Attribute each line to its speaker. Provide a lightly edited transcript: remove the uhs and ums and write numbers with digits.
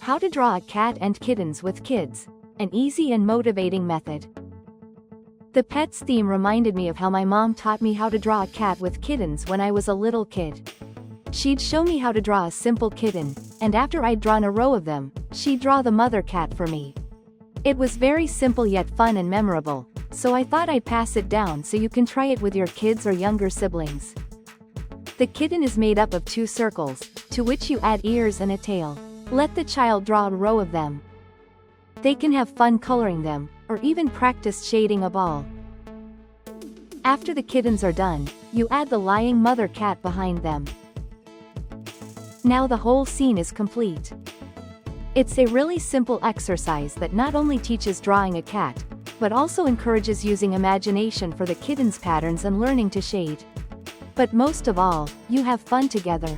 Speaker 1: How to draw a cat and kittens with kids. An easy and motivating method. The pets theme reminded me of how my mom taught me how to draw a cat with kittens when I was a little kid. She'd show me how to draw a simple kitten, and after I'd drawn a row of them, she'd draw the mother cat for me. It was very simple yet fun and memorable, so I thought I'd pass it down so you can try it with your kids or younger siblings. The kitten is made up of 2 circles, to which you add ears and a tail. Let the child draw a row of them. They can have fun coloring them, or even practice shading a ball. After the kittens are done, you add the lying mother cat behind them. Now the whole scene is complete. It's a really simple exercise that not only teaches drawing a cat, but also encourages using imagination for the kitten's patterns and learning to shade. But most of all, you have fun together.